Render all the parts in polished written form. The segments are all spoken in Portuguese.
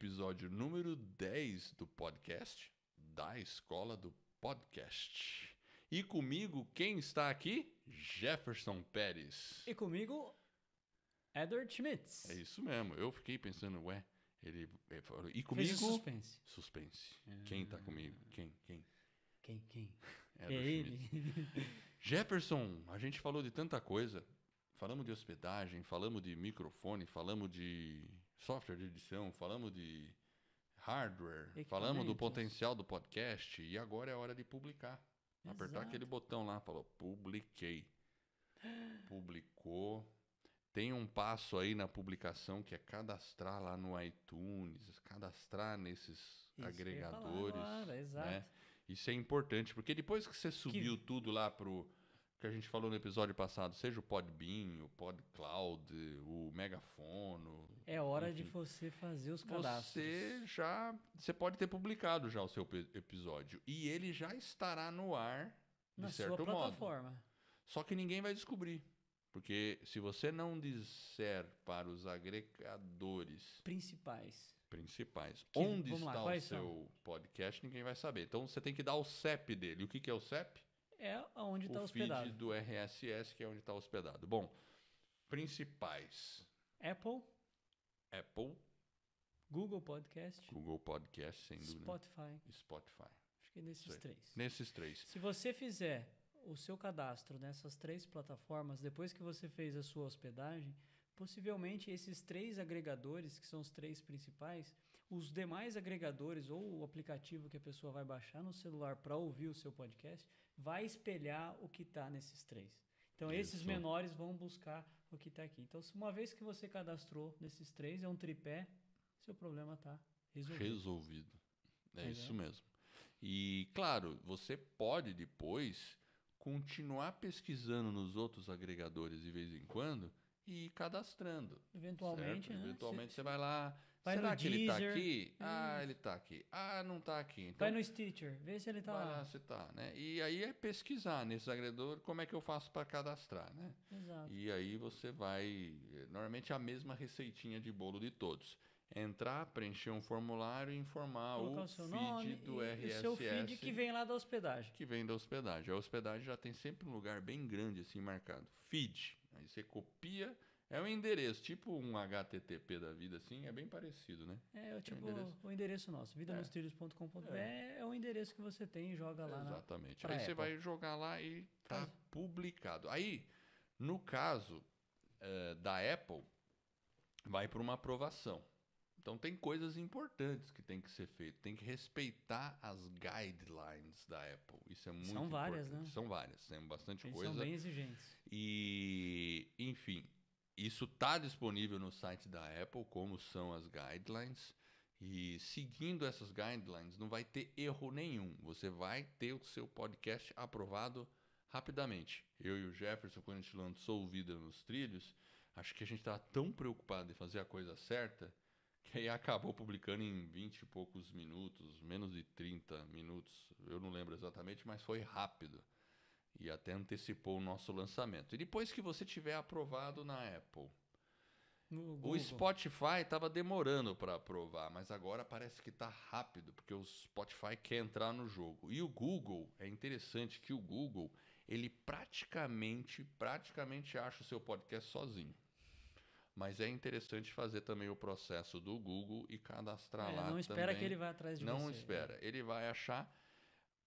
episódio número 10 do podcast, da Escola do Podcast. E comigo, quem está aqui? Jefferson Pérez. E comigo, Edward Schmitz. É isso mesmo, eu fiquei pensando, ele falou, e comigo... Fez o suspense. Suspense. Quem tá comigo? Quem? Quem? Edward É ele. Schmitz. Jefferson, a gente falou de tanta coisa. Falamos de hospedagem, falamos de microfone, falamos de software de edição, falamos de hardware, falamos do potencial do podcast e agora é hora de publicar. Exato. Apertar aquele botão lá, falou, publiquei. Publicou. Tem um passo aí na publicação que é cadastrar lá no iTunes, cadastrar nesses agregadores. Agora, exato. Né? Isso é importante, porque depois que você subiu tudo lá pro que a gente falou no episódio passado, seja o Podbean, o PodCloud, o Megafono... É hora de você fazer os cadastros. Você pode ter publicado já o seu episódio e ele já estará no ar, de certo modo. Na sua plataforma. Só que ninguém vai descobrir. Porque se você não disser para os agregadores principais onde está o seu podcast, ninguém vai saber. Então você tem que dar o CEP dele. O que é o CEP? É onde está hospedado. O feed do RSS, que é onde está hospedado. Bom, principais. Apple. Google Podcast, sem dúvida. Spotify. Acho que é nesses três. Nesses três. Se você fizer o seu cadastro nessas três plataformas, depois que você fez a sua hospedagem, possivelmente esses três agregadores, que são os três principais, os demais agregadores ou o aplicativo que a pessoa vai baixar no celular para ouvir o seu podcast, vai espelhar o que está nesses três. Então, esses menores vão buscar o que está aqui. Então, uma vez que você cadastrou nesses três, é um tripé, seu problema está resolvido. É isso mesmo. E, claro, você pode depois continuar pesquisando nos outros agregadores de vez em quando e ir cadastrando. Eventualmente, certo? Né? Eventualmente você vai lá. Vai será no que Deezer, ele tá aqui? Ele tá aqui. Não tá aqui. Então, vai no Stitcher, vê se ele tá vai lá. Se tá, né? E aí é pesquisar nesses agregadores como é que eu faço para cadastrar, né? Exato. E aí você vai... Normalmente é a mesma receitinha de bolo de todos. Entrar, preencher um formulário e informar o feed do RSS. O seu feed que vem lá da hospedagem. A hospedagem já tem sempre um lugar bem grande assim marcado. Feed. Aí você copia, é um endereço, tipo um HTTP da vida assim, é bem parecido, né? O endereço nosso, vidanostrilhos.com.br é o endereço que você tem e joga lá. Exatamente. Aí você vai jogar lá e tá publicado. Aí, no caso da Apple, vai para uma aprovação. Então tem coisas importantes que tem que ser feito. Tem que respeitar as guidelines da Apple. Isso é muito importante. São várias, né? São várias, tem bastante Eles coisa. São bem exigentes. E, enfim, isso está disponível no site da Apple, como são as guidelines. E seguindo essas guidelines, não vai ter erro nenhum. Você vai ter o seu podcast aprovado rapidamente. Eu e o Jefferson, quando a gente lançou o Vida nos Trilhos, acho que a gente estava tão preocupado em fazer a coisa certa que aí acabou publicando em 20 e poucos minutos, menos de 30 minutos, eu não lembro exatamente, mas foi rápido. E até antecipou o nosso lançamento. E depois que você tiver aprovado na Apple, o Spotify estava demorando para aprovar, mas agora parece que está rápido, porque o Spotify quer entrar no jogo. E o Google, é interessante que o Google, ele praticamente acha o seu podcast sozinho. Mas é interessante fazer também o processo do Google e cadastrar lá também. Não espera que ele vá atrás de você. Não espera. Ele vai achar...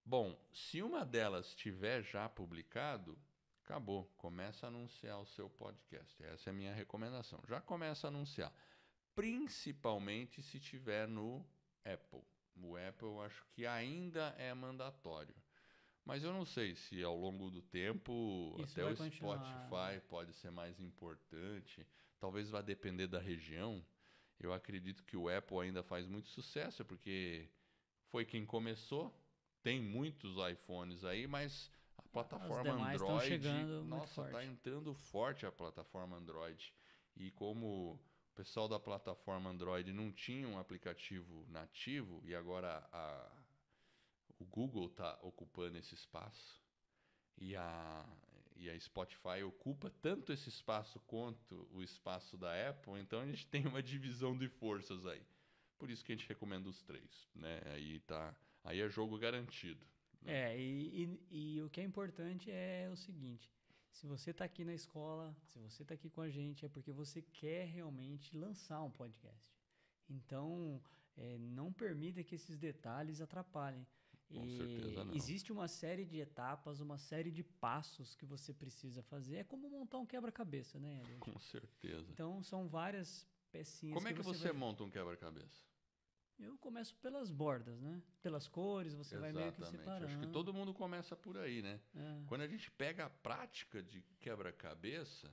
Bom, se uma delas tiver já publicado, acabou. Começa a anunciar o seu podcast. Essa é a minha recomendação. Já começa a anunciar. Principalmente se tiver no Apple. O Apple eu acho que ainda é mandatório. Mas eu não sei se ao longo do tempo isso até o Spotify pode ser mais importante. Talvez vá depender da região. Eu acredito que o Apple ainda faz muito sucesso, porque foi quem começou. Tem muitos iPhones aí, mas a plataforma Android... Nossa, está entrando forte a plataforma Android. E como o pessoal da plataforma Android não tinha um aplicativo nativo, e agora o Google está ocupando esse espaço, e a Spotify ocupa tanto esse espaço quanto o espaço da Apple, então a gente tem uma divisão de forças aí. por isso que a gente recomenda os 3, né? Aí é jogo garantido. Né? E o que é importante é o seguinte: se você está aqui na escola, se você está aqui com a gente, é porque você quer realmente lançar um podcast. Então, não permita que esses detalhes atrapalhem. Com certeza não. Existe uma série de etapas, uma série de passos que você precisa fazer. É como montar um quebra-cabeça, né, Edward? Com certeza. Então, são várias pecinhas. Como é que você monta um quebra-cabeça? Eu começo pelas bordas, né? Pelas cores, você vai meio que separando. Acho que todo mundo começa por aí, né? É. Quando a gente pega a prática de quebra-cabeça,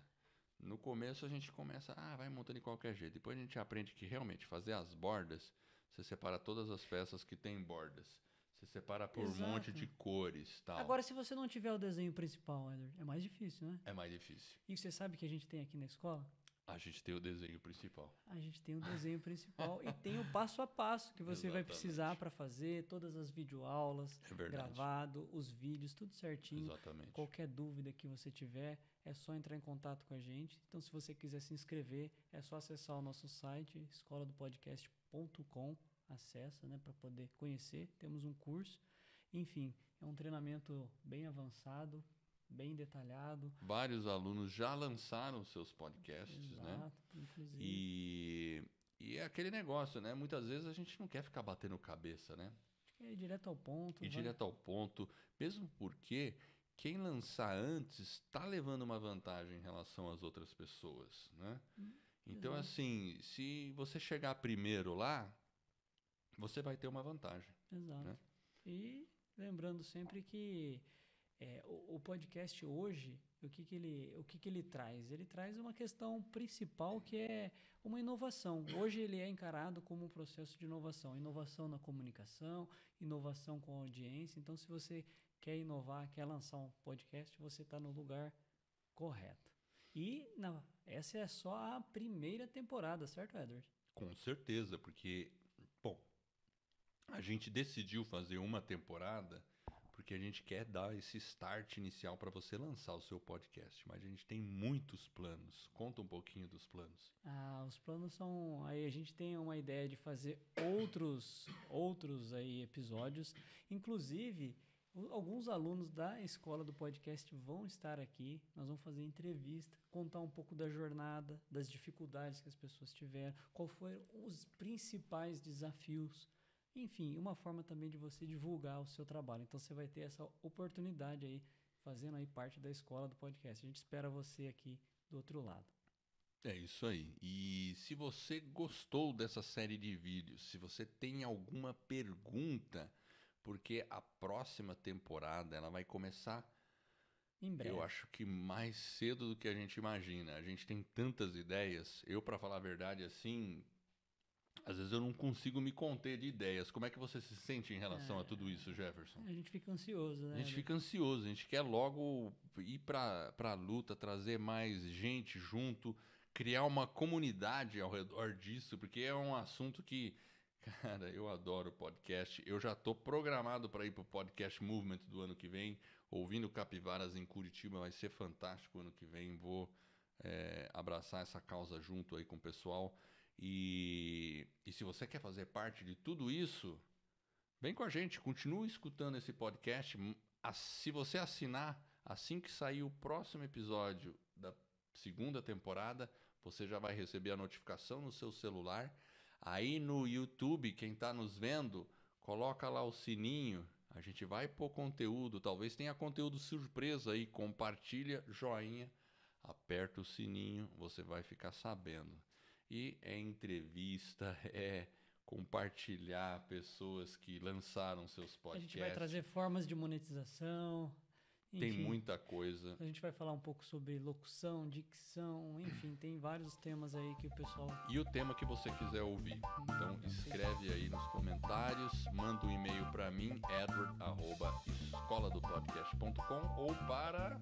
no começo a gente começa, vai montando de qualquer jeito. Depois a gente aprende que realmente fazer as bordas, você separa todas as peças que tem bordas. Você separa por um monte de cores, tal. Agora, se você não tiver o desenho principal, Edward, é mais difícil, né? É mais difícil. E você sabe que a gente tem aqui na escola? A gente tem o desenho principal. A gente tem o desenho principal e tem o passo a passo que você vai precisar para fazer, todas as videoaulas, gravado, os vídeos, tudo certinho. Exatamente. Qualquer dúvida que você tiver, é só entrar em contato com a gente. Então, se você quiser se inscrever, é só acessar o nosso site, escoladopodcast.com. Acessa, né, para poder conhecer. Temos um curso. Enfim, é um treinamento bem avançado, bem detalhado. Vários alunos já lançaram seus podcasts, né? Inclusive. E é aquele negócio, né? Muitas vezes a gente não quer ficar batendo cabeça, né? É ir direto ao ponto. Direto ao ponto, mesmo porque quem lançar antes está levando uma vantagem em relação às outras pessoas, né? Então, assim, se você chegar primeiro lá, você vai ter uma vantagem. Exato. Né? E lembrando sempre que o podcast hoje, o que ele traz? Ele traz uma questão principal que é uma inovação. Hoje ele é encarado como um processo de inovação. Inovação na comunicação, inovação com a audiência. Então, se você quer inovar, quer lançar um podcast, você está no lugar correto. E essa é só a primeira temporada, certo, Edward? Com certeza, porque, bom, a gente decidiu fazer uma temporada porque a gente quer dar esse start inicial para você lançar o seu podcast. Mas a gente tem muitos planos. Conta um pouquinho dos planos. Os planos são... Aí a gente tem uma ideia de fazer outros aí episódios. Inclusive, alguns alunos da escola do podcast vão estar aqui. Nós vamos fazer entrevista, contar um pouco da jornada, das dificuldades que as pessoas tiveram, qual foram os principais desafios. Enfim, uma forma também de você divulgar o seu trabalho. Então, você vai ter essa oportunidade aí, fazendo aí parte da escola do podcast. A gente espera você aqui do outro lado. É isso aí. E se você gostou dessa série de vídeos, se você tem alguma pergunta, porque a próxima temporada ela vai começar, em breve. Eu acho que mais cedo do que a gente imagina. A gente tem tantas ideias. Eu, para falar a verdade, assim... Às vezes eu não consigo me conter de ideias. Como é que você se sente em relação a tudo isso, Jefferson? A gente fica ansioso, né? A gente fica ansioso, a gente quer logo ir para a luta, trazer mais gente junto, criar uma comunidade ao redor disso, porque é um assunto que, cara, eu adoro podcast. Eu já estou programado para ir para o Podcast Movement do ano que vem, ouvindo Capivaras em Curitiba, vai ser fantástico o ano que vem. Vou abraçar essa causa junto aí com o pessoal. E se você quer fazer parte de tudo isso, vem com a gente, continue escutando esse podcast. Se você assinar, assim que sair o próximo episódio da segunda temporada, você já vai receber a notificação no seu celular. Aí no YouTube, quem está nos vendo, coloca lá o sininho, a gente vai pôr conteúdo, talvez tenha conteúdo surpresa aí, compartilha, joinha, aperta o sininho, você vai ficar sabendo. E é entrevista, é compartilhar pessoas que lançaram seus podcasts. A gente vai trazer formas de monetização. Enfim, tem muita coisa. A gente vai falar um pouco sobre locução, dicção, enfim, tem vários temas aí que o pessoal... E o tema que você quiser ouvir. Então escreve aí nos comentários, manda um e-mail para mim, edward@escoladopodcast.com ou para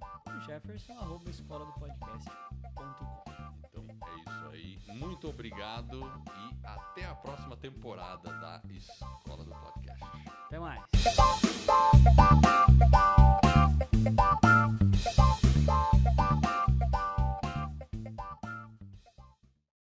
jefferson@escoladopodcast.com. Então é isso aí. Muito obrigado e até a próxima temporada da Escola do Podcast. Até mais.